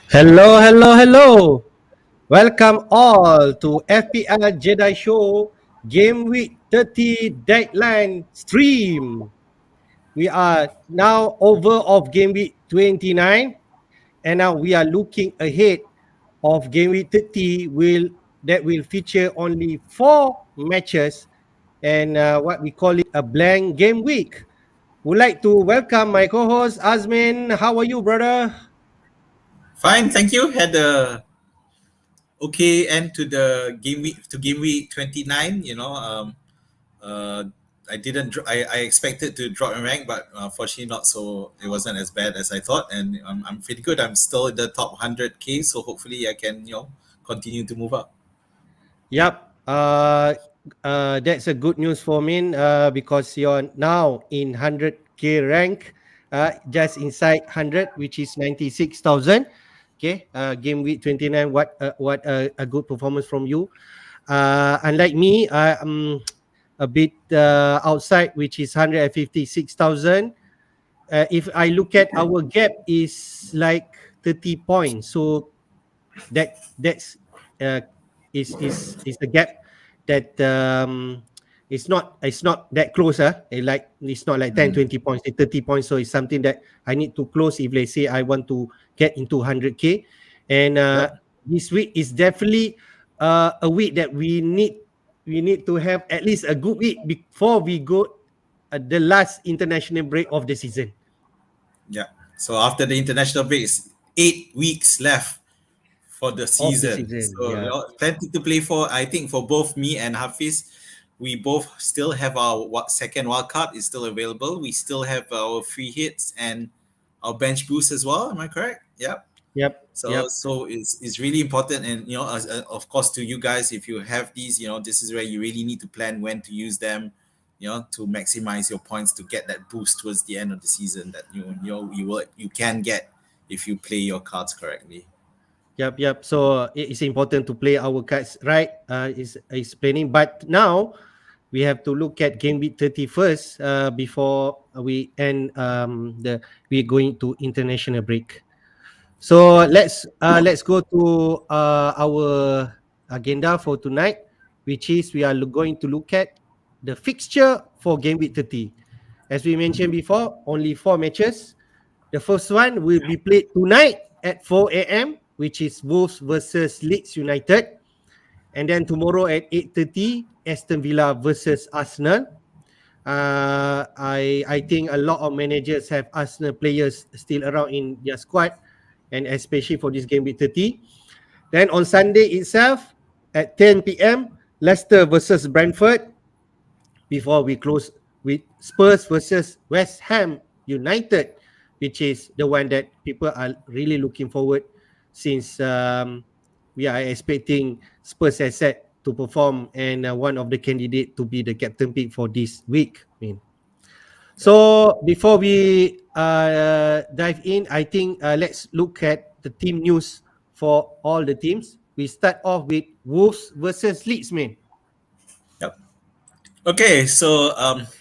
Hello, hello, hello. Welcome all to FPL Jedi Show Game Week 30 Deadline Stream. We are now over of Game Week 29 and now we are looking ahead of Game Week 30 that will feature only 4 matches and what we call it a blank game week. Would like to welcome my co-host Azmin. How are you, brother? Fine, thank you. Had a okay end to the game week 29. Uh, I didn't. I expected to drop in rank, but fortunately not. So it wasn't as bad as I thought, and I'm pretty good. I'm still in the top 100K, so hopefully I can continue to move up. Yep. That's a good news for me because you're now in 100K rank, just inside 100, which is 96,000. Okay. Game week 29. What a good performance from you. Unlike me, I'm a bit outside, which is 156,000. If I look at our gap is like 30 points. So that's uh, is the gap that it's not that close like it's not like 10 Mm. 20 points, it's 30 points, so it's something that I need to close if let's say I want to get into 100K. And Yep. this week is definitely a week that we need to have at least a good week before we go the last international break of the season Yeah. So after the international break, it's 8 weeks left for the of the season. season. So Yeah. plenty to play for. I think for both me and Hafiz, we both still have our second wild card is still available. We still have our free hits and our bench boost as well. Am I correct? Yep. Yep. So Yep. so it's really important, and of course to you guys, if you have these, this is where you really need to plan when to use them, to maximize your points to get that boost towards the end of the season that you can get if you play your cards correctly. Yep, yep. So it is important to play our cards right. Is planning, but now we have to look at game week 31st before we end we're going to international break. So let's go to our agenda for tonight, which is we are going to look at the fixture for game week 30. As we mentioned before, only 4 matches. The first one will be played tonight at 4 a.m., which is Wolves versus Leeds United. And then tomorrow at 8:30, Aston Villa versus Arsenal. I think a lot of managers have Arsenal players still around in their squad, and especially for this game week 30. Then on Sunday itself at 10 p.m., Leicester versus Brentford. Before we close with Spurs versus West Ham United, which is the one that people are really looking forward since we are expecting Spurs asset to perform and one of the candidate to be the captain pick for this week. So before we dive in, I think let's look at the team news for all the teams. We start off with Wolves versus Leeds, man. Yep. Okay, so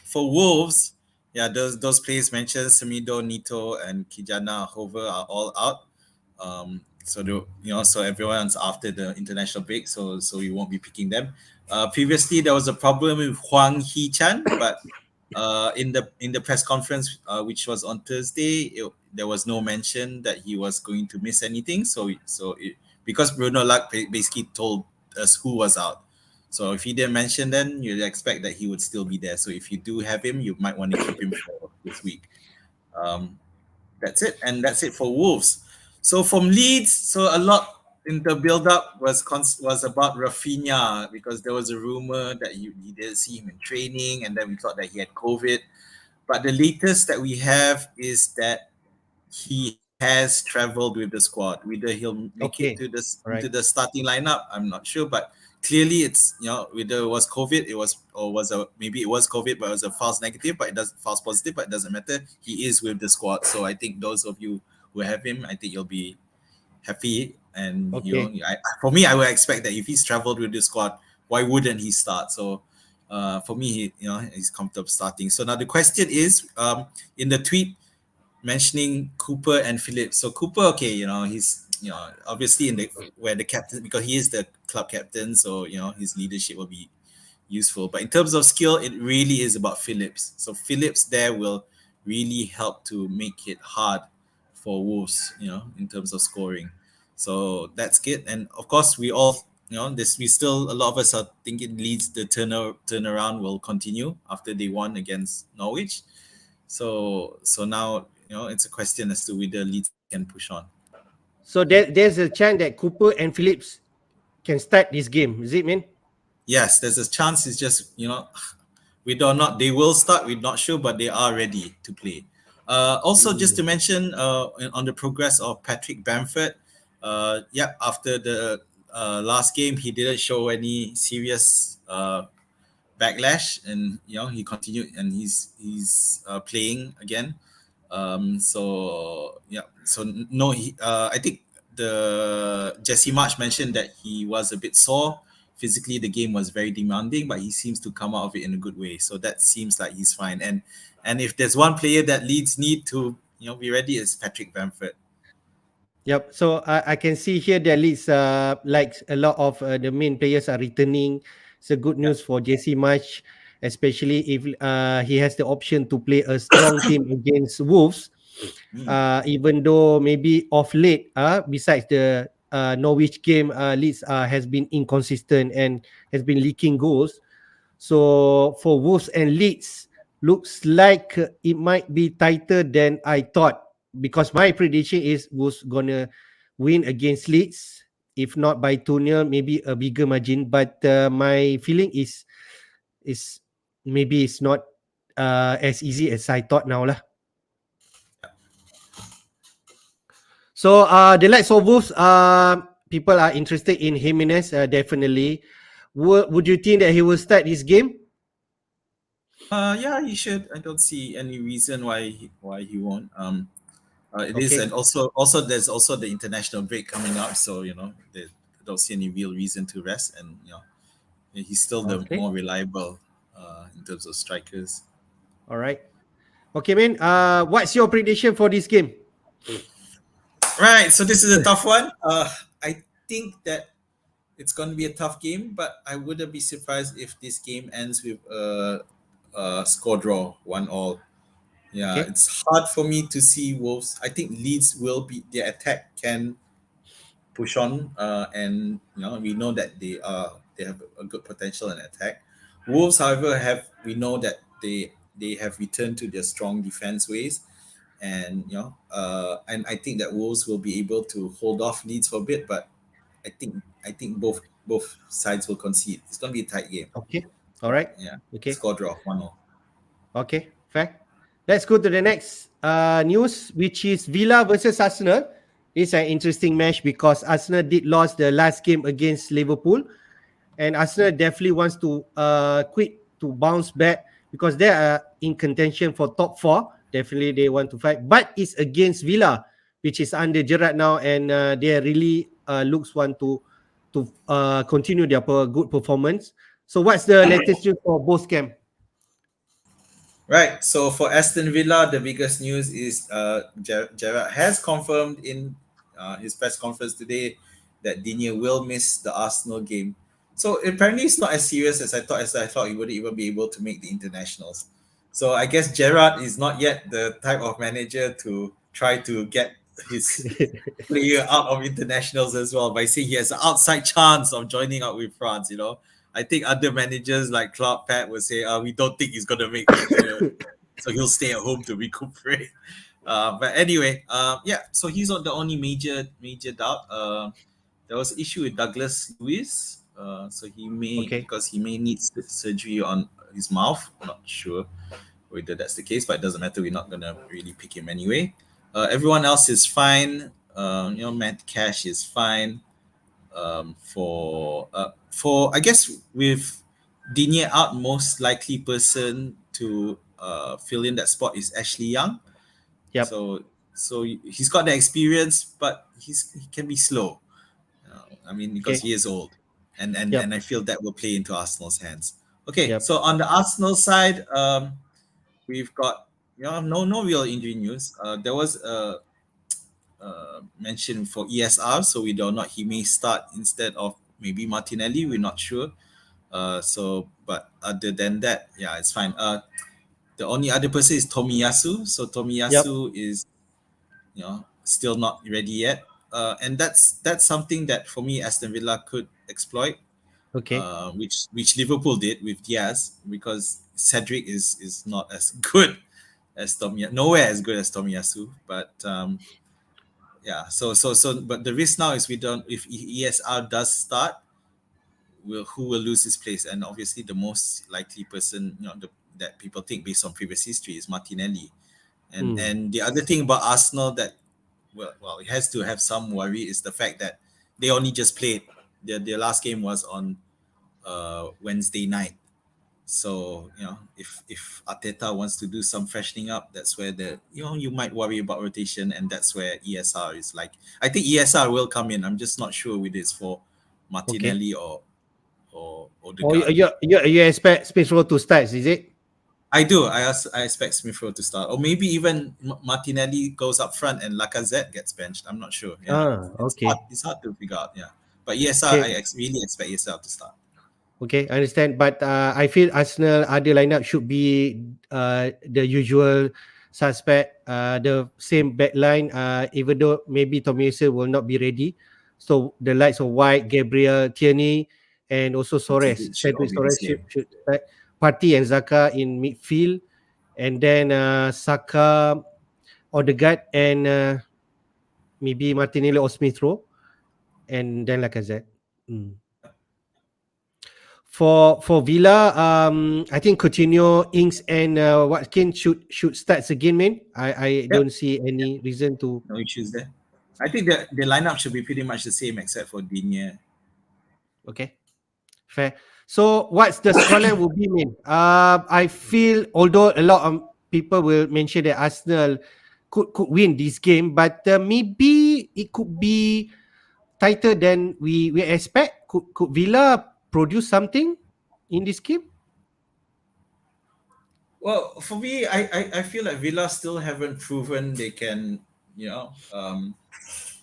for Wolves, yeah, those players mentioned, Semido, Nito, and Kijana Hover are all out. So everyone's after the international break, so we won't be picking them. Previously there was a problem with Huang Hee Chan, but in the press conference, which was on Thursday, there was no mention that he was going to miss anything. Because Bruno Luck basically told us who was out. So if he didn't mention, then you'd expect that he would still be there. So if you do have him, you might want to keep him for this week. Um, that's it, and that's it for Wolves. So from Leeds, so a lot in the build-up was about Rafinha, because there was a rumor that you didn't see him in training, and then we thought that he had COVID. But the latest that we have is that he has traveled with the squad. Whether he'll make it Okay, to all into right. the starting lineup, I'm not sure. But clearly, it's whether it was COVID, it was or was a maybe it was COVID, but it was a false negative, but it does false positive, but it doesn't matter. He is with the squad, so I think those of you who have him, I think you'll be happy. And Okay. for me, I would expect that if he's traveled with the squad, why wouldn't he start? So. For me, he's comfortable starting. So now the question is, in the tweet mentioning Cooper and Phillips. So Cooper, okay, he's obviously in the where the captain, because he is the club captain, so his leadership will be useful. But in terms of skill, it really is about Phillips. So Phillips there will really help to make it hard for Wolves, in terms of scoring. So that's good. And of course, we all, this we still a lot of us are thinking Leeds the turnaround will continue after they won against Norwich. So now it's a question as to whether Leeds can push on. So there's a chance that Cooper and Phillips can start this game. Is it, man? Yes, there's a chance. It's just we don't not they will start. We're not sure, but they are ready to play. Also, just to mention on the progress of Patrick Bamford. After the last game, he didn't show any serious backlash, and he continued and he's playing again. So no, I think the Jesse March mentioned that he was a bit sore physically. The game was very demanding, but he seems to come out of it in a good way. So that seems like he's fine. And if there's one player that Leeds need to be ready, is Patrick Bamford. Yep. So I can see here that Leeds, like a lot of the main players are returning. It's a good Yeah. news for JC March, especially if he has the option to play a strong team against Wolves. Mm. Even though maybe of late, besides the Norwich game, Leeds has been inconsistent and has been leaking goals. So for Wolves and Leeds, looks like it might be tighter than I thought, because my prediction is Wolves gonna win against Leeds, if not by 2-0, maybe a bigger margin. But my feeling is maybe it's not as easy as I thought now lah. So the likes of Wolves, people are interested in Jimenez, definitely. Would you think that he will start this game? Yeah, he should. I don't see any reason why he won't. It is, Okay. and also there's also the international break coming up, so I don't see any real reason to rest, and he's still the Okay. more reliable in terms of strikers. All right. Okay, man. What's your prediction for this game? Right, so this is a tough one. I think that it's going to be a tough game, but I wouldn't be surprised if this game ends with a score draw, 1-1. Yeah, Okay. it's hard for me to see Wolves. I think Leeds will be their attack can push on, and we know that they have a good potential in attack. Wolves, however, we know that they have returned to their strong defense ways, and I think that Wolves will be able to hold off Leeds for a bit, but I think both sides will concede. It's going to be a tight game. Okay. All right. Yeah, Okay. score draw 1-0. Okay. Fair. Let's go to the next news, which is Villa versus Arsenal. It's an interesting match because Arsenal did lose the last game against Liverpool, and Arsenal definitely wants to quit to bounce back because they are in contention for top four. Definitely they want to fight, but it's against Villa, which is under Gerrard now, and they really looks want to continue their good performance. So what's the latest news for both camp? Right. So for Aston Villa, the biggest news is Gerrard has confirmed in his press conference today that Digne will miss the Arsenal game. So apparently it's not as serious as I thought. As I thought he wouldn't even be able to make the internationals. So I guess Gerrard is not yet the type of manager to try to get his player out of internationals as well by saying he has an outside chance of joining up with France. I think other managers like Klopp, Pat will say, we don't think he's going to make the so he'll stay at home to recuperate. But anyway, so he's not the only major doubt. There was an issue with Douglas Lewis, so Okay. he may need surgery on his mouth. I'm not sure whether that's the case, but it doesn't matter. We're not gonna really pick him anyway. Everyone else is fine. Matt Cash is fine. For I guess with Digne out, most likely person to fill in that spot is Ashley Young. Yep. So he's got the experience, but he can be slow. I mean, because Okay. he is old, and Yep. I feel that will play into Arsenal's hands. Okay, Yep. so on the Arsenal side, we've got no real injury news. There was mentioned for ESR, so we don't know, he may start instead of maybe Martinelli. We're not sure. But other than that, yeah, it's fine. The only other person is Tomiyasu. So Yep. Tomiyasu is, still not ready yet. And that's something that for me Aston Villa could exploit, Okay. which Liverpool did with Diaz, because Cedric is not as good as Tomiyasu, nowhere as good as Tomiyasu. But yeah, but the risk now is, we don't, if ESR does start, who will lose his place? And obviously the most likely person, that people think based on previous history, is Martinelli. And the other thing about Arsenal that, well, it has to have some worry, is the fact that they only just played, their last game was on Wednesday night. So if Arteta wants to do some freshening up, that's where you might worry about rotation, and that's where ESR is like. I think ESR will come in. I'm just not sure with this for Okay. Martinelli or Or Odegaard. you expect Smith Rowe to start, is it? I do. I expect Smith Rowe to start, or maybe even Martinelli goes up front and Lacazette gets benched. I'm not sure. Yeah, it's hard. Okay. It's hard to figure out. Yeah, but ESR, Okay. really expect ESR to start. Okay, I understand. But I feel Arsenal other lineup should be the usual suspect, the same back line. Even though maybe Tomiyasu will not be ready, so the likes of White, Gabriel, Tierney, and also Soares, It should all Cedric be the Soares same. should start. Partey and Zaka in midfield, and then Saka, Odegaard, and maybe Martinelli or Smith Rowe, and then Lacazette. Mm. For Villa, I think Coutinho, Ings, and Watkins should start again, man. I Yep. don't see any reason to. No issues there. I think the lineup should be pretty much the same except for Digne. Okay, fair. So what's the scoreline will be, man? I feel although a lot of people will mention that Arsenal could win this game, but maybe it could be tighter than we expect. Could Villa produce something in this game? Well, for me, I feel like Villa still haven't proven they can,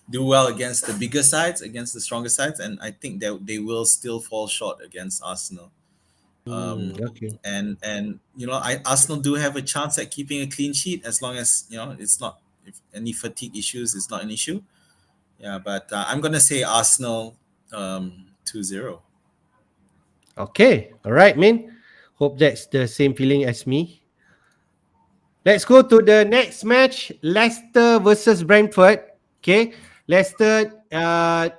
do well against the bigger sides, against the stronger sides, and I think that they will still fall short against Arsenal. Okay. And Arsenal do have a chance at keeping a clean sheet, as long as it's not, if any fatigue issues is not an issue. Yeah, but I'm gonna say Arsenal 2-0. Okay. All right, man. Hope that's the same feeling as me. Let's go to the next match, Leicester versus Brentford. Okay. Leicester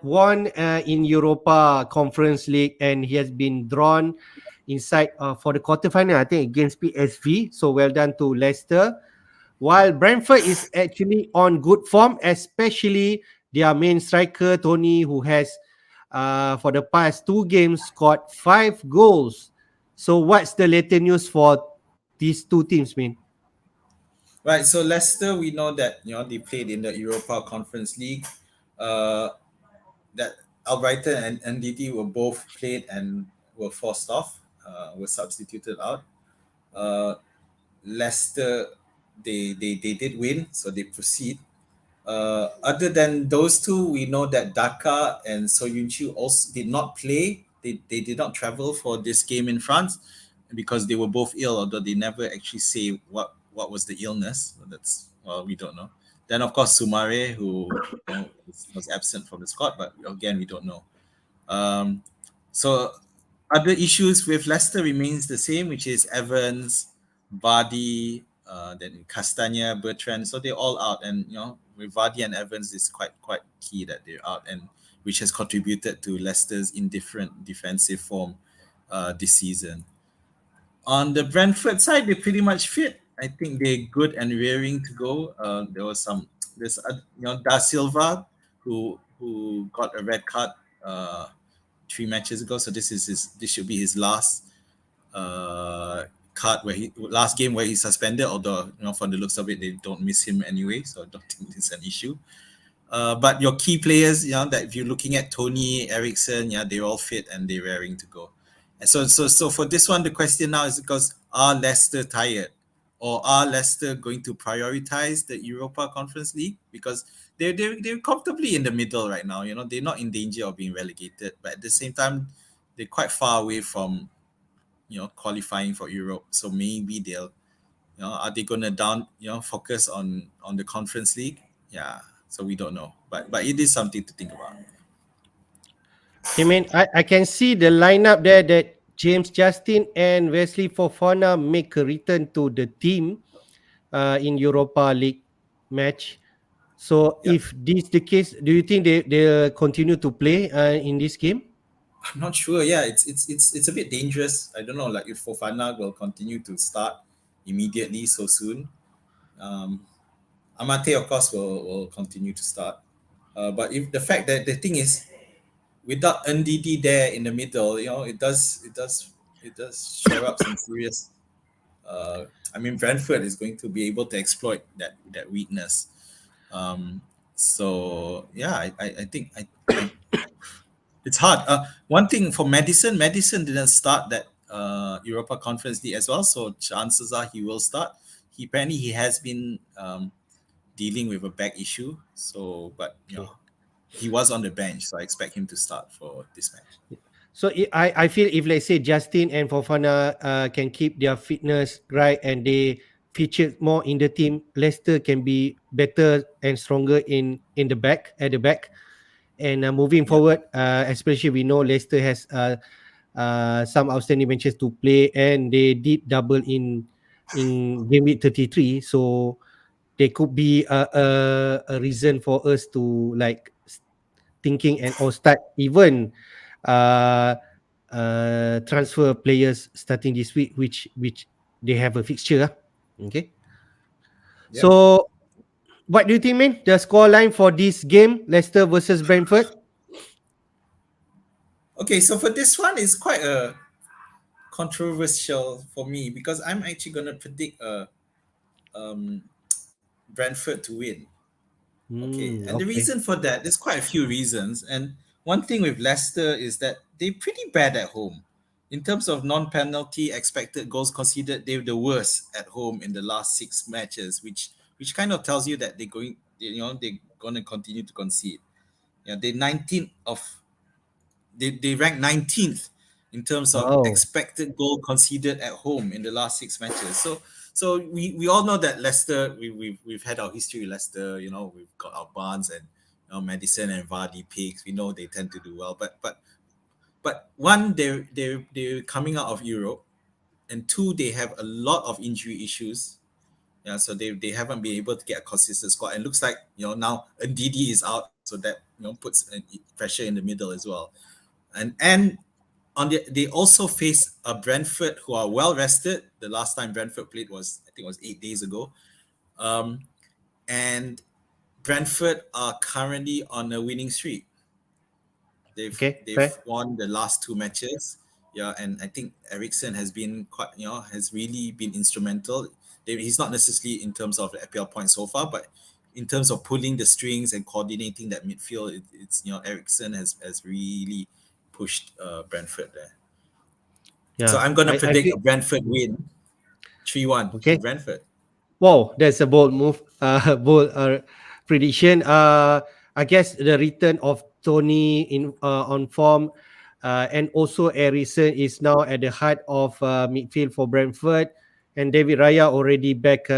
won in Europa Conference League, and he has been drawn inside for the quarterfinal, I think, against PSV. So well done to Leicester. While Brentford is actually on good form, especially their main striker, Tony, who has for the past two games scored 5 goals. So what's the latest news for these two teams, man? Right. So Leicester, we know that they played in the Europa Conference League. Uh, that Albrighton and NDT were both played and were forced off, were substituted out. Uh, Leicester, they did win, so they proceed. Other than those two, we know that Daka and Soyuncu also did not play. They did not travel for this game in France because they were both ill, although they never actually say what was the illness. That's, well, we don't know. Then of course Sumare, who was absent from the squad, but again we don't know. So other issues with Leicester remains the same, which is Evans, Vardy, then Castagna, Bertrand. So they're all out, and with Vardy and Evans, it's quite key that they're out, and which has contributed to Leicester's indifferent defensive form this season. On the Brentford side, they're pretty much fit. I think they're good and raring to go. There's Da Silva, who got a red card 3 matches ago. So this should be his last card last game where he's suspended. Although from the looks of it, they don't miss him anyway, so I don't think it's an issue. But your key players, that if you're looking at Tony, Ericsson, they're all fit and they're raring to go. And so for this one, the question now is, because are Leicester tired, or are Leicester going to prioritize the Europa Conference League? Because they're comfortably in the middle right now. They're not in danger of being relegated, but at the same time, they're quite far away from qualifying for Europe. So maybe they'll, are they gonna focus on the Conference League? Yeah. So we don't know, but it is something to think about. Okay, man. I can see the lineup there that James Justin and Wesley Fofana make a return to the team in Europa League match. So Yeah. if this the case, do you think they continue to play in this game? I'm not sure. Yeah, it's a bit dangerous. I don't know, like if Fofana will continue to start immediately so soon. Um, Amate, of course, will continue to start. But if the fact that the thing is, without NDD there in the middle, it does share up some serious. I mean, Brentford is going to be able to exploit that weakness. Um, so yeah, I think it's hard. One thing for Madison didn't start that Europa Conference League as well, so chances are he will start. He has been dealing with a back issue, so but Okay. he was on the bench, so I expect him to start for this match. So I feel if let's say Justin and Fofana can keep their fitness right and they feature more in the team, Leicester can be better and stronger in the back at the back. And moving Yeah, forward, especially we know Leicester has some outstanding matches to play, and they did double in game week 33. So there could be a reason for us to like thinking and or start even uh, transfer players starting this week, which they have a fixture. Okay, yeah. so what do you think, man? The score line for this game, Leicester versus Brentford? Okay, so for this one, it's quite a controversial for me because I'm actually gonna predict um, Brentford to win. Okay, and the Okay. reason for that, there's quite a few reasons. And one thing with Leicester is that they're pretty bad at home. In terms of non-penalty expected goals conceded, they're the worst at home in the last 6 matches, which kind of tells you that they're gonna continue to concede. Yeah, they rank 19th in terms of Oh, expected goal conceded at home in the last 6 matches. So we all know that Leicester, we've had our history with Leicester. We've got our Barnes and Madison and Vardy picks. We know they tend to do well, but one, they're coming out of Europe, and two, they have a lot of injury issues. Yeah, so they haven't been able to get a consistent squad, and looks like now Ndidi is out, so that puts pressure in the middle as well. And they also face a Brentford who are well rested. The last time Brentford played was, I think it was 8 days ago. Um, and Brentford are currently on a winning streak. They've okay, they've fair. won the last 2 matches. Yeah, and I think Ericsson has been has really been instrumental. He's not necessarily in terms of the FPL points so far, but in terms of pulling the strings and coordinating that midfield, it's Ericsson has really pushed Brentford there. So Yeah, I'm going to I predict feel a Brentford win, 3-1 to okay. Brentford. Wow, that's a bold move. Bold prediction. I guess the return of Tony in on form, and also Eriksen is now at the heart of midfield for Brentford, and David Raya already back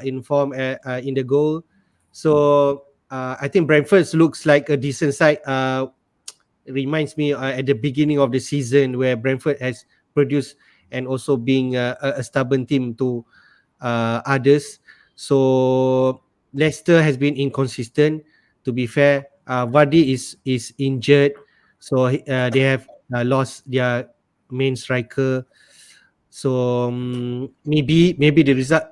in form in the goal. So I think Brentford looks like a decent side. Reminds me at the beginning of the season where Brentford has produced and also being a stubborn team to others. So Leicester has been inconsistent. To be fair, Vardy is injured, so they have lost their main striker. So maybe the result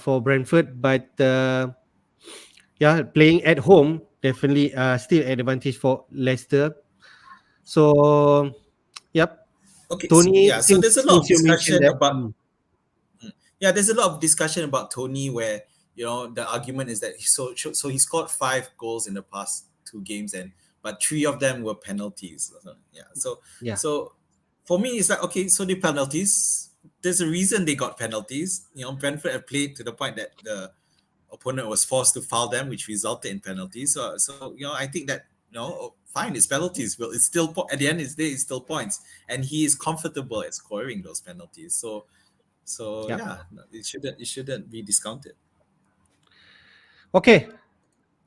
for Brentford, but yeah, playing at home definitely still an advantage for Leicester. So yep, Okay, Tony. yeah. So Since there's a lot since of you mentioned discussion that, about yeah. There's a lot of discussion about Tony, where the argument is that he scored 5 goals in the past 2 games, and but 3 of them were penalties. Yeah. So yeah, so for me, it's like, okay, so the penalties. There's a reason they got penalties. Brentford have played to the point that the opponent was forced to foul them, which resulted in penalties. So I think that fine, it's penalties. Well, it's still at the end of the day, it's still points, and he is comfortable at scoring those penalties. So Yeah. yeah, it shouldn't be discounted. Okay,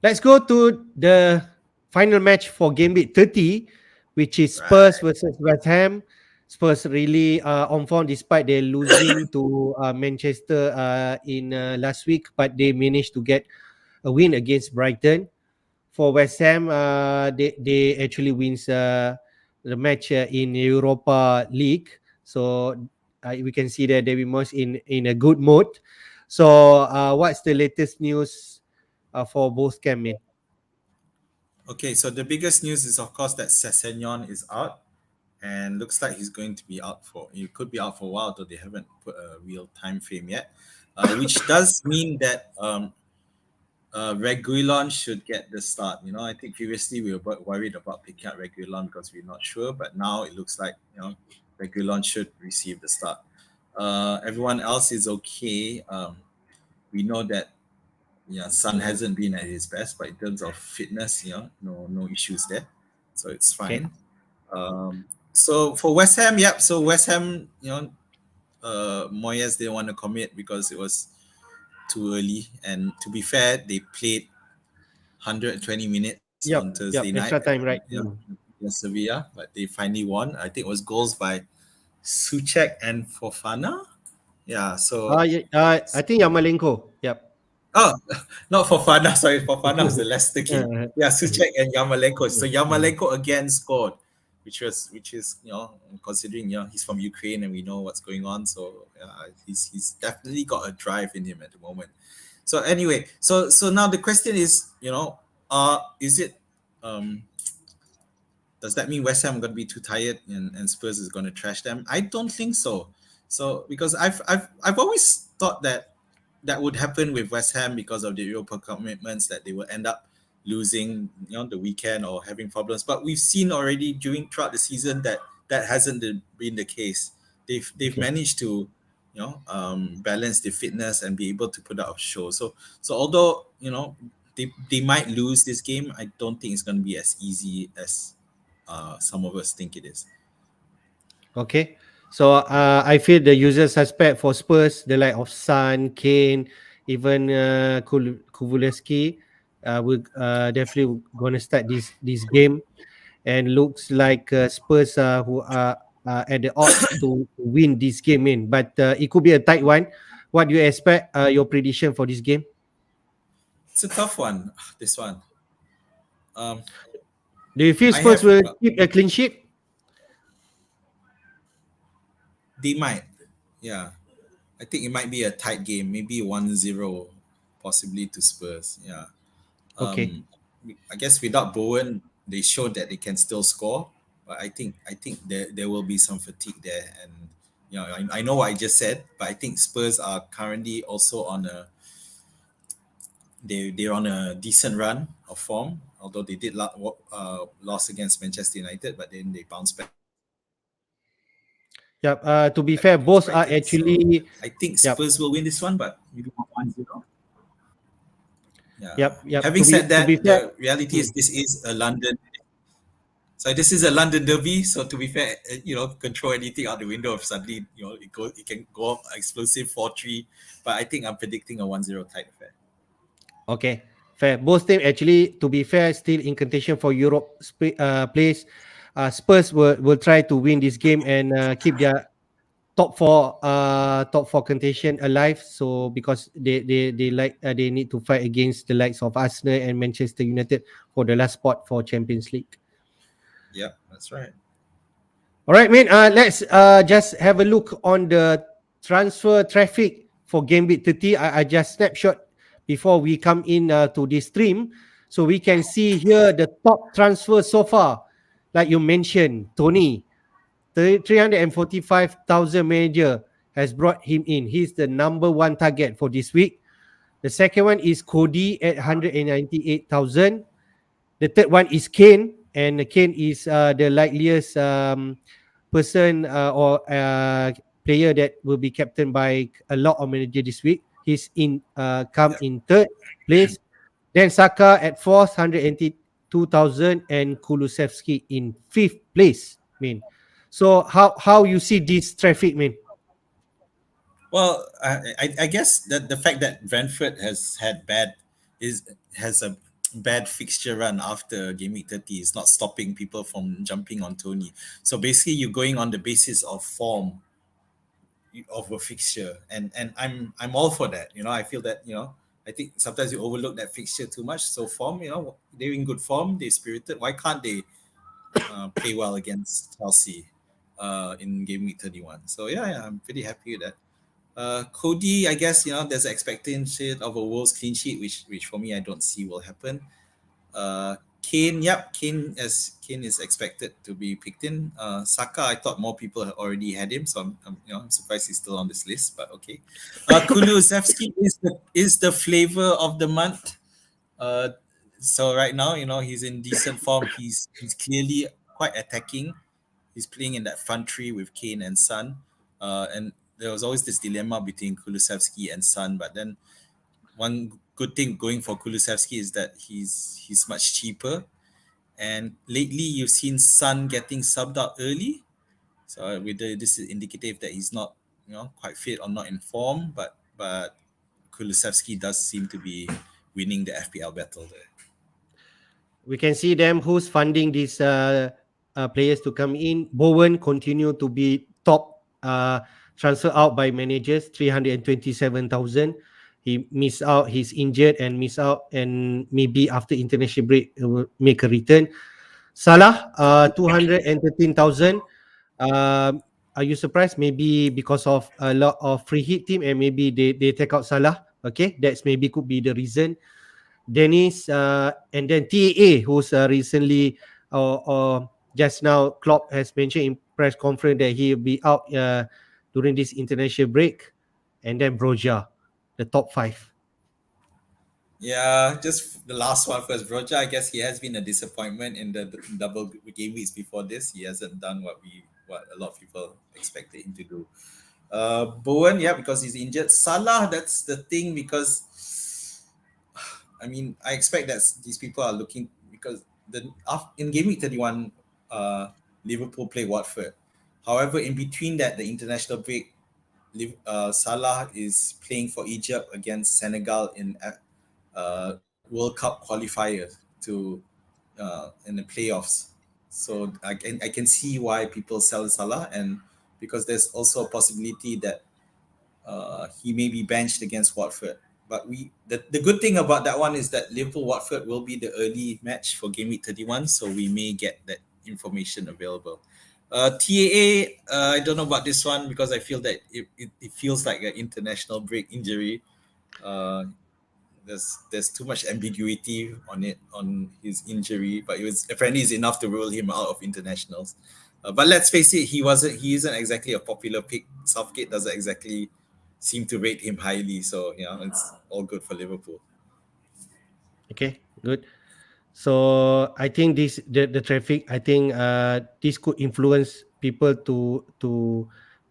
let's go to the final match for game week 30, which is Spurs Right. versus West Ham. Spurs really on form despite they losing to Manchester in last week, but they managed to get a win against Brighton. For West Ham, they actually wins the match in Europa League. So we can see that David Moyes in a good mood. So what's the latest news for both camp, man? Okay, so the biggest news is of course that Sessegnon is out, and looks like he's going to be out for. He could be out for a while, though they haven't put a real time frame yet. Which does mean that Reguilon should get the start. I think previously we were worried about picking up Reguilon because we're not sure, but now it looks like Reguilon should receive the start. Everyone else is okay. We know that Son hasn't been at his best, but in terms of fitness, no issues there, so it's Okay. fine. So for West Ham, yep. So West Ham, Moyes didn't want to commit because it was too early. And to be fair, they played 120 minutes on Thursday night Extra time, right? against Sevilla, but they finally won. I think it was goals by Suchek and Fofana. Yeah, so I think Yamalenko. Yep. oh, not Fofana. Sorry, Fofana was the Leicester kid. Uh, Yeah, Suchek and Yamalenko. So mm. Yamalenko again scored, which is considering he's from Ukraine and we know what's going on. So he's definitely got a drive in him at the moment. So anyway, so now the question is, is it does that mean West Ham are going to be too tired and Spurs is going to trash them? I don't think so. So because I've always thought that would happen with West Ham because of the Europa commitments, that they will end up losing the weekend or having problems. But we've seen already throughout the season that hasn't been the case. They've managed to balance the fitness and be able to put out a show. So although they might lose this game, I don't think it's going to be as easy as some of us think it is. Okay. So I feel the usual suspect for Spurs, the like of Son, Kane, even Kuvuleski, will definitely gonna start this game, and looks like Spurs who are at the odds to win this game in, but it could be a tight one. What do you expect? Your prediction for this game? It's a tough one. This one. Do you feel I Spurs have- will keep a clean sheet? They might. Yeah. I think it might be a tight game, maybe 1-0, possibly to Spurs. Yeah. Okay. I guess without Bowen, they showed that they can still score, but I think there will be some fatigue there, and I know what I just said, but I think Spurs are currently also on they're on a decent run of form, although they did lost against Manchester United, but then they bounced back. Yep. To be fair, both are Brighton. So actually. I think Yep. Spurs will win this one, but maybe not 1-0. Yeah. Yep. Having said that, be fair, the reality is this is a London. So this is a London derby. So to be fair, control anything out the window. If suddenly, it can go explosive 4-3. But I think I'm predicting a 1-0 tight affair. okay, fair. Both teams actually, to be fair, still in contention for Europe place. Spurs will try to win this game and keep their top four contention alive. So because they need to fight against the likes of Arsenal and Manchester United for the last spot for Champions League. Yeah, that's right. All right, man. Let's just have a look on the transfer traffic for game week 30. I just snapshot before we come in to this stream, so we can see here the top transfers so far. Like you mentioned, Tony, 345,000 manager has brought him in. He's the number one target for this week. The second one is Cody at 198,000. The third one is Kane, and Kane is the likeliest person or player that will be captained by a lot of manager this week. He's in come Yeah. in third place. Then Saka at fourth, 182,000, and Kulusevski in fifth place. So how you see this traffic, Well, I guess that the fact that Brentford has a bad fixture run after game week 30 is not stopping people from jumping on Tony. So basically, you're going on the basis of form of a fixture, and I'm all for that. I feel that I think sometimes you overlook that fixture too much. So form, they're in good form, they're spirited. Why can't they play well against Chelsea in game week 31? So yeah, I'm pretty happy with that. Cody, I guess there's an expectation of a Wolves clean sheet, which for me I don't see will happen. Kane, yep, Kane is expected to be picked in. Saka, I thought more people had already had him, so I'm surprised he's still on this list. But okay. Kulusevski is the flavor of the month. Uh, so right now, he's in decent form. He's clearly quite attacking. He's playing in that front three with Kane and Son. And there was always this dilemma between Kulusevski and Son, but then one good thing going for Kulusevski is that he's much cheaper. And lately, you've seen Son getting subbed out early, so this is indicative that he's not quite fit or not in form. But Kulusevski does seem to be winning the FPL battle there. We can see them who's funding these players to come in. Bowen continue to be top transfer out by managers, 327,000. He missed out, he's injured and miss out, and maybe after international break will make a return. Salah, 213,000. Are you surprised? Maybe because of a lot of free hit team, and maybe they take out Salah. Okay, that's maybe could be the reason. Dennis, and then TAA, who's recently or just now Klopp has mentioned in press conference that he'll be out during this international break, and then Broja, the top five. Yeah, just the last one first. Broja, I guess he has been a disappointment in the double game weeks before this. He hasn't done what a lot of people expected him to do. Bowen, yeah, because he's injured. Salah, that's the thing, because I mean, I expect that these people are looking, because in game week 31, Liverpool play Watford. However, in between that, the international break, Salah is playing for Egypt against Senegal in World Cup qualifiers to in the playoffs. So I can see why people sell Salah, and because there's also a possibility that he may be benched against Watford. But the good thing about that one is that Liverpool Watford will be the early match for game week 31, so we may get that information available. TAA, I don't know about this one, because I feel that it feels like an international break injury. Uh, there's too much ambiguity on his injury, but it was apparently is enough to rule him out of internationals. But let's face it, he isn't exactly a popular pick. Southgate doesn't exactly seem to rate him highly, so it's all good for Liverpool. Okay, good. So I think the traffic. I think this could influence people to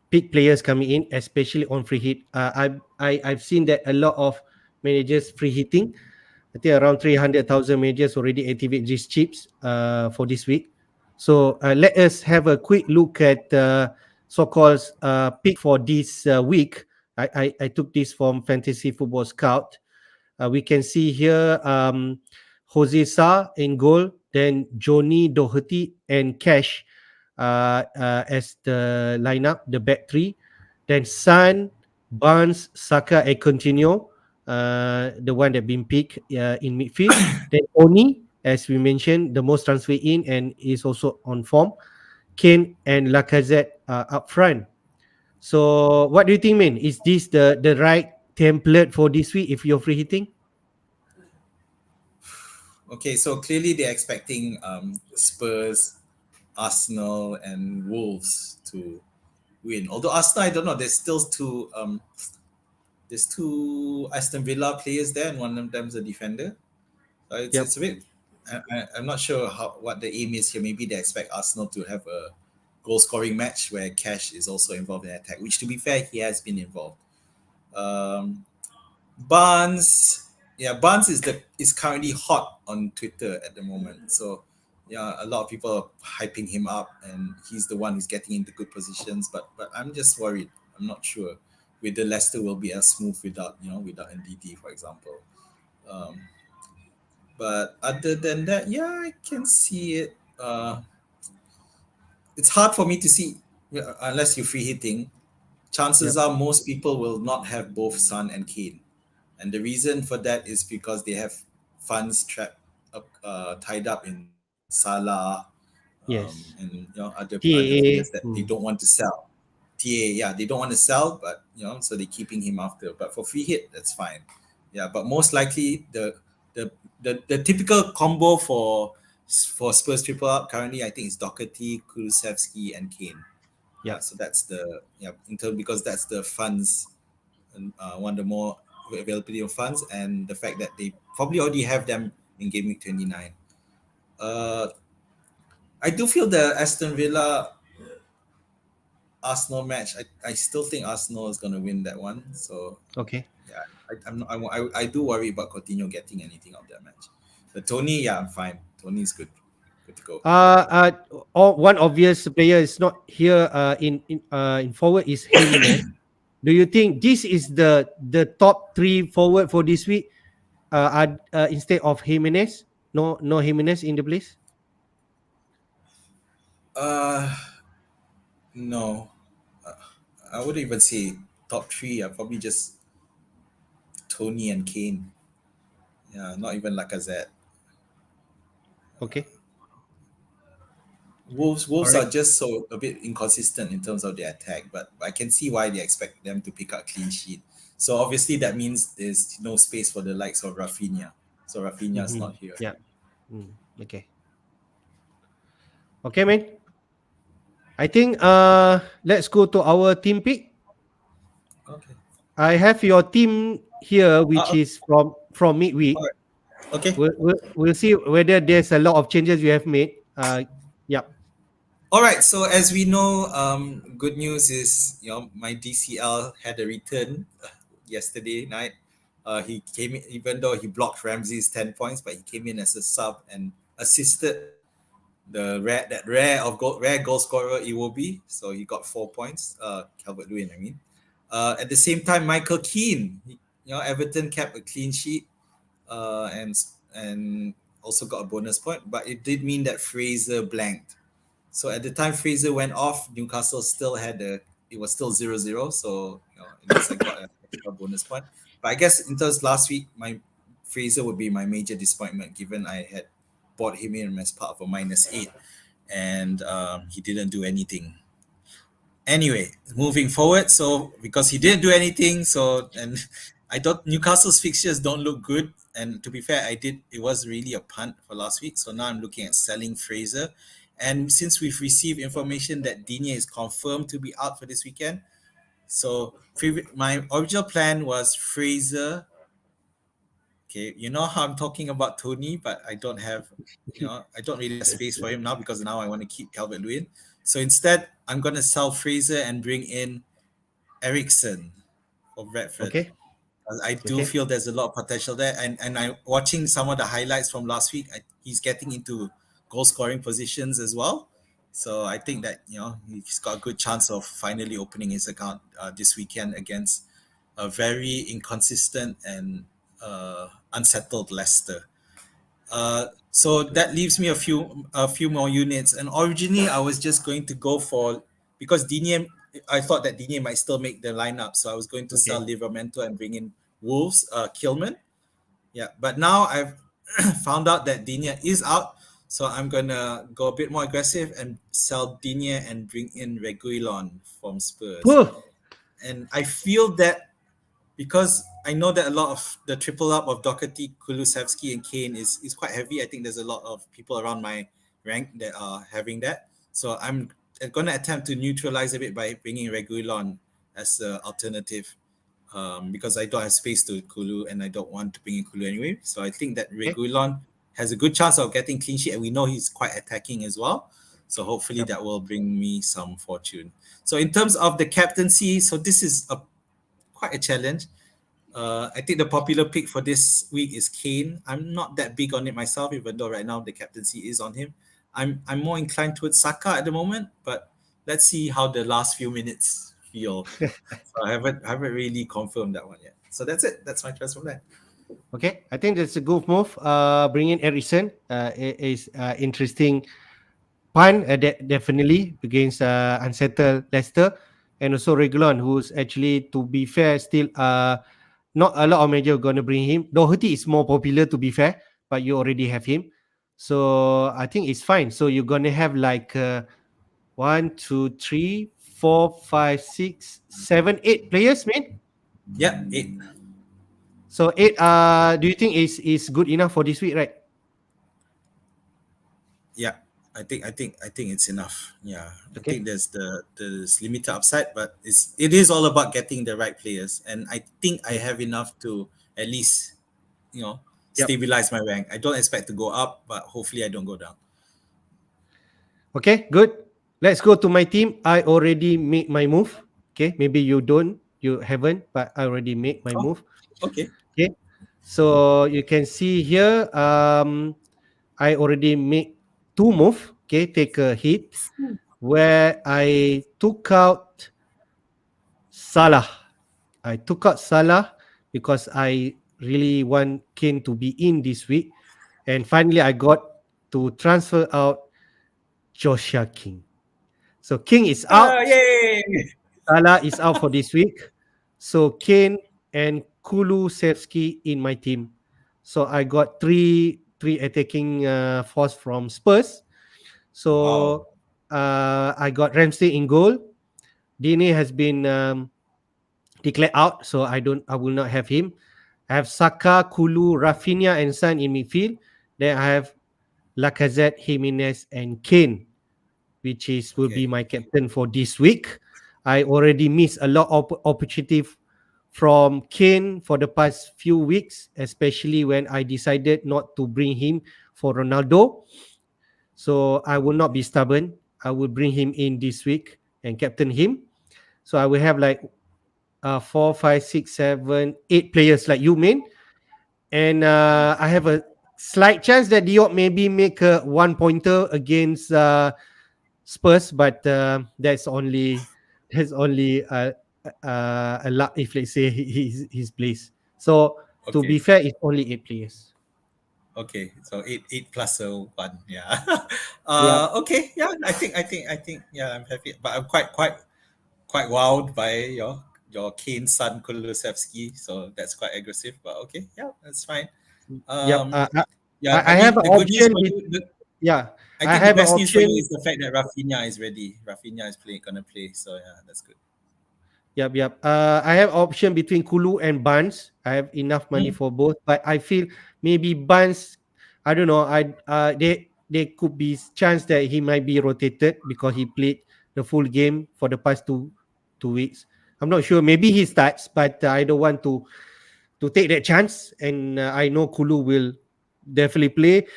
pick players coming in, especially on free hit. I've seen that a lot of managers free hitting. I think around 300,000 managers already activate these chips for this week. So let us have a quick look at so-called pick for this week. I took this from Fantasy Football Scout. We can see here Jose Sa in goal, then Johnny Doherty and Cash as the lineup, the back three. Then San, Barnes, Saka, and Coutinho, the one that been picked in midfield. Then Oni, as we mentioned, the most transfer in and is also on form. Kane and Lacazette up front. So, what do you think, man? Is this the right template for this week if you're free hitting? Okay, so clearly they're expecting Spurs, Arsenal, and Wolves to win. Although Arsenal, I don't know. There's two Aston Villa players there, and one of them's a defender. So it's Yep. a bit. I'm not sure what the aim is here. Maybe they expect Arsenal to have a goal scoring match where Cash is also involved in attack. Which, to be fair, he has been involved. Um, Barnes, yeah, Barnes is currently hot on Twitter at the moment. So yeah, a lot of people are hyping him up, and he's the one who's getting into good positions. But I'm just worried. I'm not sure whether Leicester will be as smooth without without NDT, for example. Um, but other than that, yeah, I can see it. It's hard for me to see unless you're free hitting. Chances Yep. are most people will not have both Son and Kane. And the reason for that is because they have funds trapped tied up in Salah Yes. and other players TAA. that they don't want to sell. TA, yeah, they don't want to sell, but so they're keeping him after. But for free hit, that's fine. Yeah, but most likely the typical combo for Spurs triple up currently, I think is Doherty, Kulusevski, and Kane. Yep. So that's the because that's the funds and one of the more availability of funds and the fact that they probably already have them in game week 29. Uh, I do feel the Aston Villa Arsenal match. I still think Arsenal is going to win that one. So Okay. yeah, I'm not, I do worry about Coutinho getting anything out of that match. But Tony, yeah, I'm fine. Tony's good to go. One obvious player is not here in forward is Jimenez. Do you think this is the top three forward for this week? Instead of Jimenez, no Jimenez in the place. Uh, no, uh, I wouldn't even say top three. I probably just Tony and Kane. Yeah, not even Lacazette. Okay. All Wolves right. are just so a bit inconsistent in terms of their attack, but I can see why they expect them to pick up clean sheet. So obviously that means there's no space for the likes of Rafinha. So Rafinha is not here. Yeah. Okay. Okay, man. I think let's go to our team pick. Okay. I have your team here, which Uh, is from all midweek. right. Okay. We'll see whether there's a lot of changes you have made. Yeah. All right. So as we know, good news is my DCL had a return yesterday night. He came in, even though he blocked Ramsey's 10 points, but he came in as a sub and assisted the rare goal scorer Iwobi. So he got 4 points. Calvert Lewin, I mean. At the same time, Michael Keane, Everton kept a clean sheet, and also got a bonus point, but it did mean that Fraser blanked. So at the time Fraser went off, Newcastle still had it was still 0-0. So at least I got an extra bonus point. But I guess in terms last week, my Fraser would be my major disappointment given I had bought him in as part of a -8, and he didn't do anything. Anyway, moving forward, so because he didn't do anything, so and I thought Newcastle's fixtures don't look good. And to be fair, it was really a punt for last week. So now I'm looking at selling Fraser. And since we've received information that Digne is confirmed to be out for this weekend, so my original plan was Fraser. Okay, you know how I'm talking about Tony, but I don't really have space for him now because now I want to keep Calvert Lewin. So instead, I'm going to sell Fraser and bring in Ericsson for Brentford. Okay. I do Okay. feel there's a lot of potential there, and I watching some of the highlights from last week. He's getting into goal scoring positions as well. So I think that he's got a good chance of finally opening his account this weekend against a very inconsistent and unsettled Leicester. So that leaves me a few more units. And originally, I was just going to go for because Digne. I thought that Digne might still make the lineup, so I was going to sell Okay. Livramento and bring in Wolves, Kilman. Yeah, but now I've found out that Digne is out, so I'm gonna go a bit more aggressive and sell Digne and bring in Reguilon from Spurs. Huh. And I feel that because I know that a lot of the triple up of Doherty, Kulusevski, and Kane is quite heavy. I think there's a lot of people around my rank that are having that. So I'm going to attempt to neutralize a bit by bringing Reguilon as an alternative because I don't have space to Kulu and I don't want to bring in Kulu anyway. So I think that Okay. Reguilon has a good chance of getting clean sheet, and we know he's quite attacking as well. So hopefully Yep. that will bring me some fortune. So in terms of the captaincy, so this is quite a challenge. I think the popular pick for this week is Kane. I'm not that big on it myself, even though right now the captaincy is on him. I'm more inclined towards Saka at the moment, but let's see how the last few minutes feel. So I haven't really confirmed that one yet. So that's it. That's my transfer plan. Okay, I think that's a good move. Bringing Eriksen is interesting punt definitely against unsettled Leicester, and also Regulon, who's actually, to be fair, still not a lot of major going to bring him. Doherty is more popular, to be fair, but you already have him, so I think it's fine. So you're gonna have like 1, 2, 3, 4, 5, 6, 7, 8 players, man. Yeah, eight. So eight. Do you think is good enough for this week, right? Yeah, I think it's enough. Yeah, I Okay. think there's limited upside, but it is all about getting the right players, and I think I Yes. have enough to at least you know Yep. stabilize my rank. I don't expect to go up, but hopefully I don't go down. Okay, good. Let's go to my team. I already made my move. Okay, maybe you haven't, but I already made my Oh, move. okay. Okay, so you can see here, I already made two move. Okay, take a hit where I took out Salah. I took out Salah because I really want Kane to be in this week, and finally I got to transfer out Joshua King. So King is out. Yay! Salah is out for this week. So Kane and Kulusevski in my team. So I got three attacking force from Spurs. Wow. So I got Ramsey in goal. Dini has been declared out, so I will not have him. I have Saka, Kulu, Rafinha, and Son in midfield. Then I have Lacazette, Jimenez, and Kane, which is will be Okay. my captain for this week. I already missed a lot of opportunity from Kane for the past few weeks, especially when I decided not to bring him for Ronaldo. So I will not be stubborn. I will bring him in this week and captain him. So I will have like 4, 5, 6, 7, 8 players like you, main. And I have a slight chance that Diop maybe make a one pointer against Spurs, but that's only a lot if let's say his place. So to be Okay. fair, it's only 8 players. Okay. So eight plus a one. Yeah. Yeah, Okay. Yeah. I think. Yeah. I'm happy, but I'm quite wowed by your Kane son Kulusevski. So that's quite aggressive. But okay. Yeah. That's fine. yep. Yeah. I I have mean, an the good news option. for you. Yeah, I I think the have an best news for you option. is the fact that Rafinha is ready. Rafinha is gonna play. So yeah, that's good. Yep. I have option between Kulu and Barnes. I have enough money Mm. for both, but I feel maybe Barnes. I don't know. There could be chance that he might be rotated because he played the full game for the past 2 weeks. I'm not sure. Maybe he starts, but I don't want to take that chance. And I know Kulu will definitely play,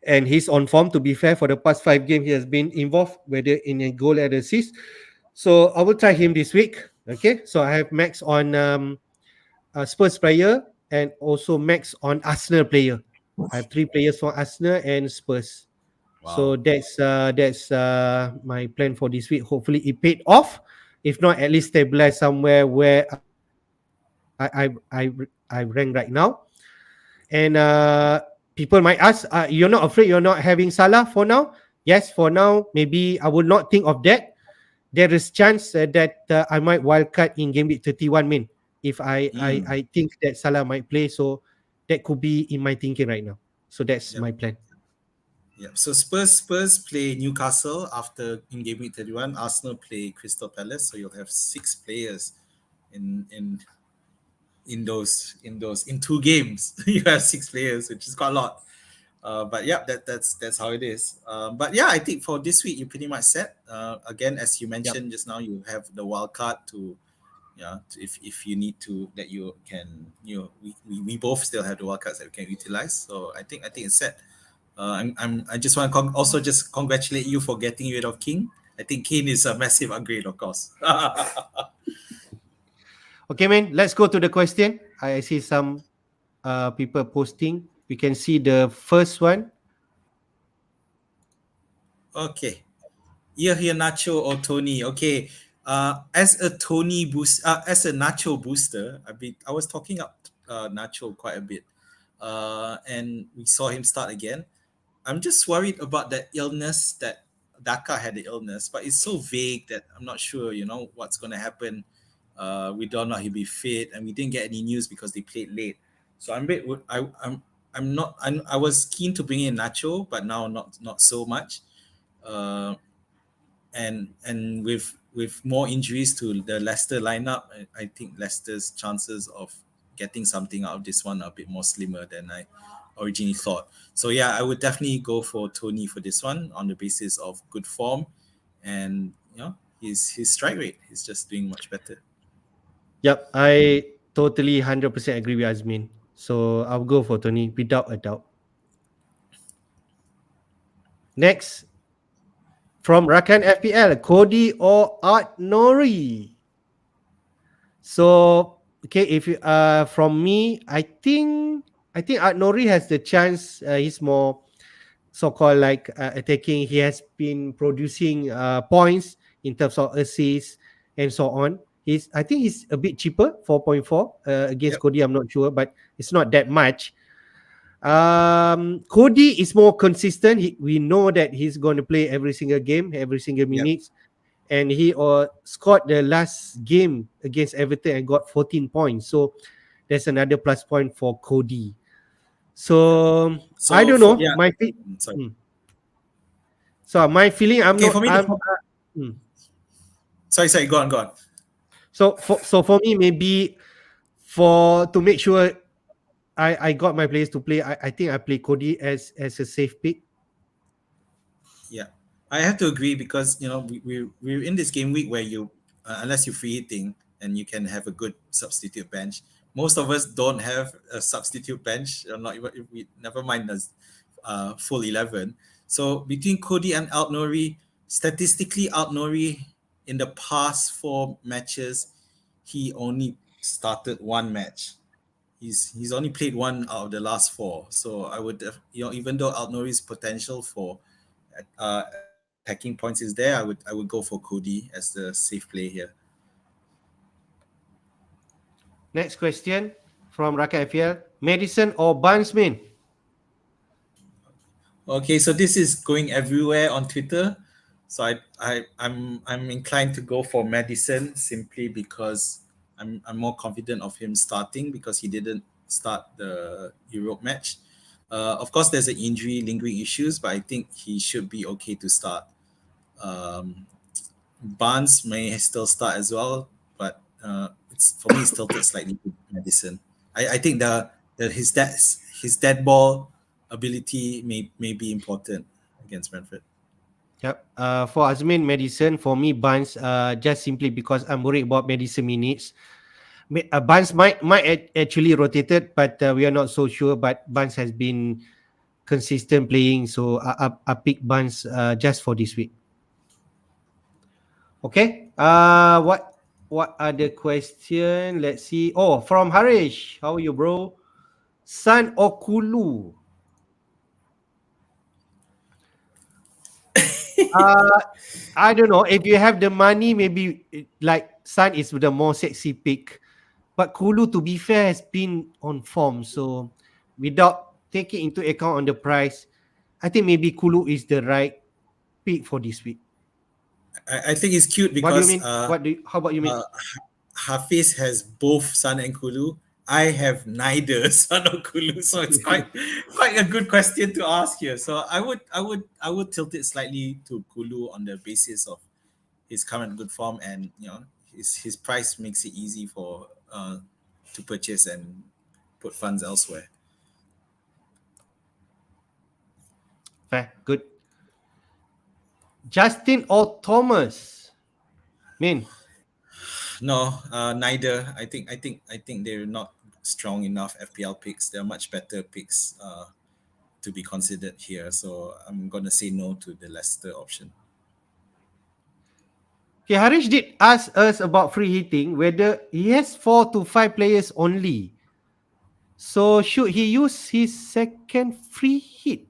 and he's on form. To be fair, for the past 5 games, he has been involved, whether in a goal and assist. So I will try him this week. Okay, so I have max on Spurs player and also max on Arsenal player. I have 3 players for Arsenal and Spurs. So Wow. that's my plan for this week. Hopefully it paid off. If not, at least stabilize somewhere where I rank right now. And people might ask, you're not afraid you're not having Salah for now? Yes, for now, maybe I will not think of that. There is chance that I might wildcard in game week 31 main if Mm. I think that Salah might play. So that could be in my thinking right now. So that's Yep. my plan. Yep. So Spurs play Newcastle after in game week 31. Arsenal play Crystal Palace. So you'll have six players in in in 2 games. You have six players, which is quite a lot. But yeah, that's how it is. But yeah, I think for this week you pretty much set. Again, as you Yep. mentioned just now, you have the wild card to yeah. If you need to that you can we both still have the wild cards that we can utilize. So I think it's set. I just want to also just congratulate you for getting rid of King. I think King is a massive upgrade, of course. Okay, man. Let's go to the question. I see some people posting. We can see the first one. Okay. Here Nacho or Tony. Okay. As a Tony boost, as a Nacho booster, I was talking up Nacho quite a bit, and we saw him start again. I'm just worried about that illness that Daka had the illness, but it's so vague that I'm not sure, what's going to happen. We don't know he'll be fit, and we didn't get any news because they played late. So I'm not. I was keen to bring in Nacho, but now not so much. Uh, and with more injuries to the Leicester lineup, I think Leicester's chances of getting something out of this one are a bit more slimmer than I originally thought. So yeah, I would definitely go for Tony for this one on the basis of good form, and his strike rate. He's just doing much better. Yep, I totally 100% agree with Azmin. So I'll go for Tony without a doubt. Next, from Rakan FPL, Cody or Art Nori? So okay, if you from me, I think Art Nori has the chance. He's more so-called like attacking. He has been producing points in terms of assists and so on. I think he's a bit cheaper, 4.4 against Yep. Cody. I'm not sure, but it's not that much. Cody is more consistent. We know that he's going to play every single game, every single Yep. minute, and he scored the last game against Everton and got 14 points. So there's another plus point for Cody. Yep. So I So don't for know. yeah, sorry. Hmm. So my feeling, I'm Okay, not. for me, Hmm. sorry, go on. So for me, maybe for to make sure I got my players to play. I think I play Cody as a safe pick. Yeah, I have to agree because we're in this game week where unless you're free hitting and you can have a good substitute bench. Most of us don't have a substitute bench. Not even if we never mind the full 11. So between Cody and Altnori, statistically, Altnori in the past 4 matches, he only started one match. He's only played one out of the last 4. So I would, even though Altnori's potential for attacking points is there, I would go for Cody as the safe play here. Next question from Raka FPL. Madison or Barnesman? Okay, so this is going everywhere on Twitter. So I'm inclined to go for Madison simply because I'm more confident of him starting because he didn't start the Europe match. Of course, there's an injury, lingering issues, but I think he should be okay to start. Um, Barnes may still start as well, but it's for me it's tilted slightly to Madison. I think his dead ball ability may be important against Brentford. Yep. For Azmin, Madison. For me, Barnes. Just simply because I'm worried about Madison minutes. Barnes might actually rotated, but we are not so sure. But Barnes has been consistent playing, so I pick Barnes just for this week. Okay. What other question? Let's see. Oh, from Harish. How are you, bro? Sun or Kulu? Uh, I don't know. If you have the money, maybe like Sun is the more sexy pick. But Kulu, to be fair, has been on form. So without taking into account on the price, I think maybe Kulu is the right pick for this week. I think it's cute What do you because mean? How about you mean? uh, Hafiz has both Sun and Kulu. I have neither Sun or Kulu, so it's quite a good question to ask here. So I would tilt it slightly to Kulu on the basis of his current good form, and his price makes it easy for to purchase and put funds elsewhere. Fair, good. Justin or Thomas? Mean. No, neither. I think they're not strong enough FPL picks. They're much better picks to be considered here. So I'm gonna say no to the Leicester option. Okay, Harish did ask us about free hitting, whether he has 4 to 5 players only. So should he use his second free hit?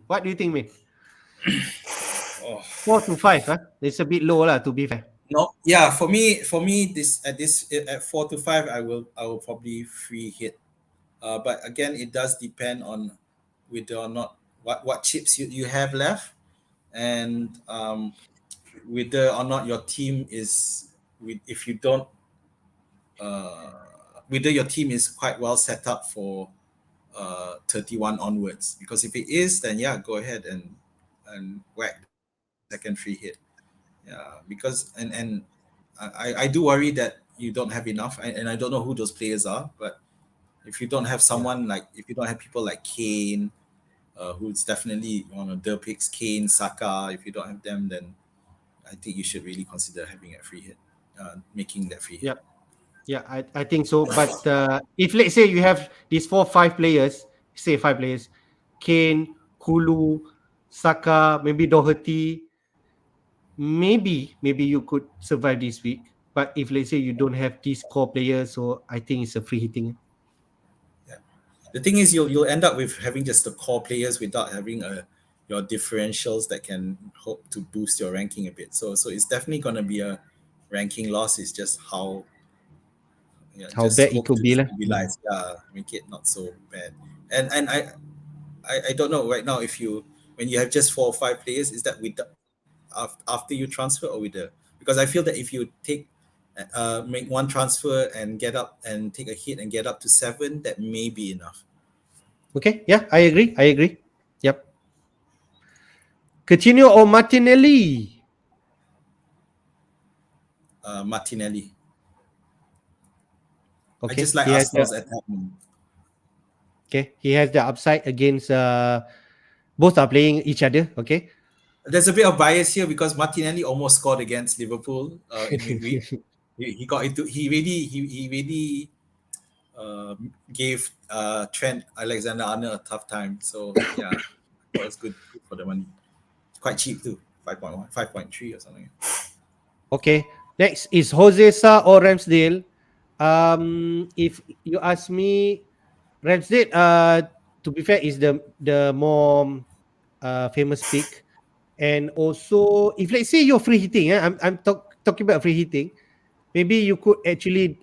What do you think, mate? Oh. 4 to 5, huh? It's a bit low lah, to be fair. No, yeah, for me, this at 4 to 5, I will probably free hit. But again, it does depend on whether or not what chips you have left, and whether or not your team is if you don't whether your team is quite well set up for 31 onwards. Because if it is, then yeah, go ahead and whack the second free hit. Yeah, because and I do worry that you don't have enough, and I don't know who those players are, but if you don't have Yeah. someone like if you don't have people like Kane, who's definitely one of the picks, Kane, Saka, if you don't have them, then I think you should really consider having a free hit, making that free hit. Yeah. Yeah, I think so. But if let's say you have these 4 5 players, say 5 players, Kane, Kulu, Saka, maybe Doherty, maybe you could survive this week. But if let's say you don't have these core players, so I think it's a free hitting. Yeah. The thing is, you'll end up with having just the core players without having your differentials that can hope to boost your ranking a bit. So it's definitely going to be a ranking loss. It's just how, yeah, How just bad it hope could to be lah. stabilize, make it not so bad. And I don't know right now if you when you have just 4 or 5 players, is that with after you transfer or with the, because I feel that if you make one transfer and get up and take a hit and get up to 7, that may be enough. Okay, yeah, I agree. Yep. Coutinho or Martinelli? Martinelli. I Okay, just like Arsenal's attack. he has the upside against both are playing each other. Okay. There's a bit of bias here because Martinelli almost scored against Liverpool in midweek. He got into he really gave Trent Alexander-Arnold a tough time. So yeah, that was good for the money. Quite cheap too, 5.1, 5.3 or something. Okay. Next is Jose Sa or Ramsdale. If you ask me, Ramsdale, to be fair, is the more famous pick. And also, if let's say you're free hitting, I'm talking about free hitting. Maybe you could actually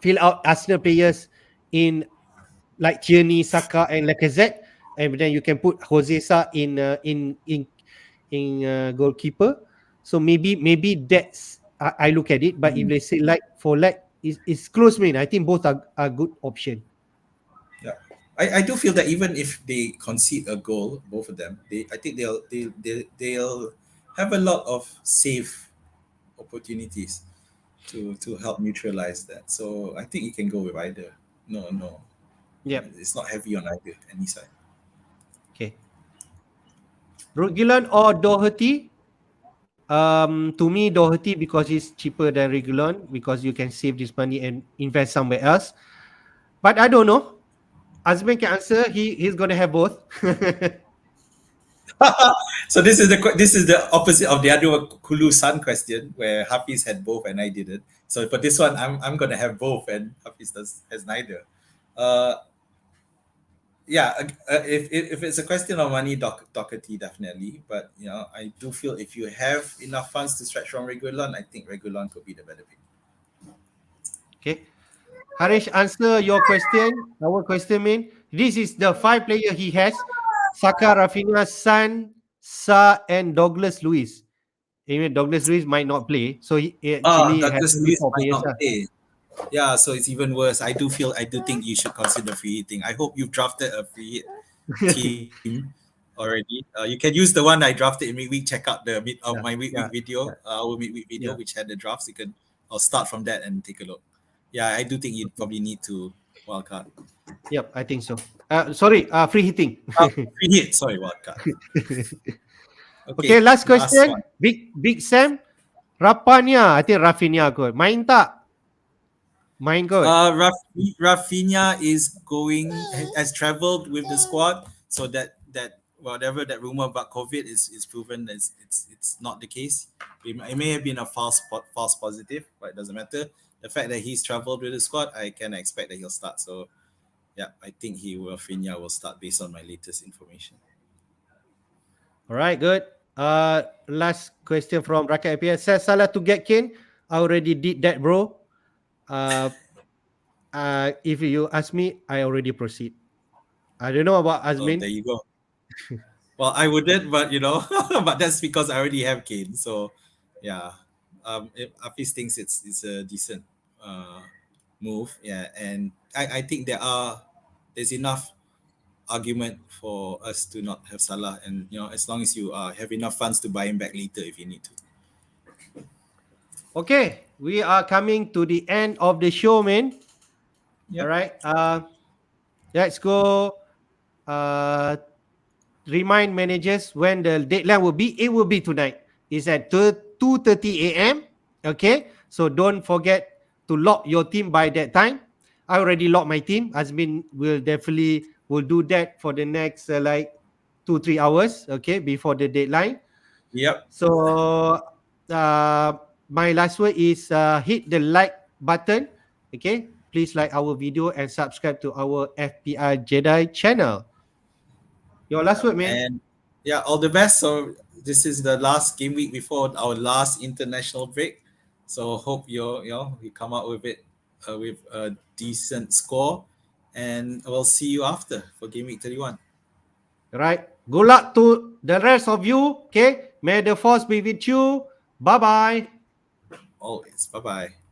fill out Arsenal players in like Tierney, Saka, and Lacazette, and then you can put Jose Sa in goalkeeper. So maybe that's I look at it. But if they say like it's close, man. I think both are good option. Yeah, I do feel that even if they concede a goal, both of them, I think they'll have a lot of safe opportunities to help neutralize that. So I think you can go with either. No, Yep. it's not heavy on either any side. Okay. Regulon or Doherty? To me, Doherty because it's cheaper than Regulon because you can save this money and invest somewhere else. But I don't know. Azman can answer. He's gonna have both. So this is the opposite of the other Kulu Sun question where Hafiz had both and I didn't. So for this one, I'm gonna have both and Hafiz has neither. Uh, yeah, if it's a question of money, Doherty definitely. But I do feel if you have enough funds to stretch from Regulon, I think Regulon could be the better pick. Okay. Harish, answer your question. Our question, man. This is the 5 player he has: Saka, Rafinha, San, Sa, and Douglas Lewis. Even Douglas Lewis might not play, so he actually has Douglas only Luiz 4 might players. not play. Yeah, so it's even worse. I do think you should consider free hitting. I hope you've drafted a free hit team already. You can use the one I drafted in midweek. Check out the Yeah, my midweek yeah, video, yeah, our midweek video, yeah. which had the drafts. I'll start from that and take a look. Yeah, I do think you probably need to wildcard. Yep, I think so. Sorry, free hitting. Free hit, sorry, wildcard. Okay, Okay, last last question. one. Big Sam, Rapanya. I think Rafinha kot. Main tak? Main kot. Rafinha has traveled with the squad, so that whatever that rumor about COVID is proven it's not the case. It may have been a false positive, but it doesn't matter. the fact that he's traveled with the squad, I can expect that he'll start. So yeah, I think Rafinha will start based on my latest information. All right, good. Last question from Rakat APS. Says Salah to get Kane. I already did that, bro. Uh, if you ask me, I already proceed. I don't know about Oh, Azmin. there you go. Well, I wouldn't, but but that's because I already have Kane. So yeah, Afis thinks it's a decent uh, move. Yeah, and I think there's enough argument for us to not have Salah, and as long as you have enough funds to buy him back later if you need to. Okay, we are coming to the end of the show, man. All Yep. right. Let's go. Uh, Remind managers when the deadline will be. It will be tonight. It's at 2:30 a.m. Okay, so don't forget to lock your team by that time. I already locked my team. Azmin will definitely will do that for the next like 2-3 hours. Okay, before the deadline. Yep. So uh, my last word is hit the like button. Okay, please like our video and subscribe to our FPL Jedi channel. Your last Yep. word, man. And yeah, all the best. So this is the last game week before our last international break. So hope you come out with it with a decent score, and we'll see you after for game week 31. Right. Good luck to the rest of you. Okay. May the force be with you. Bye bye. Always. Bye bye.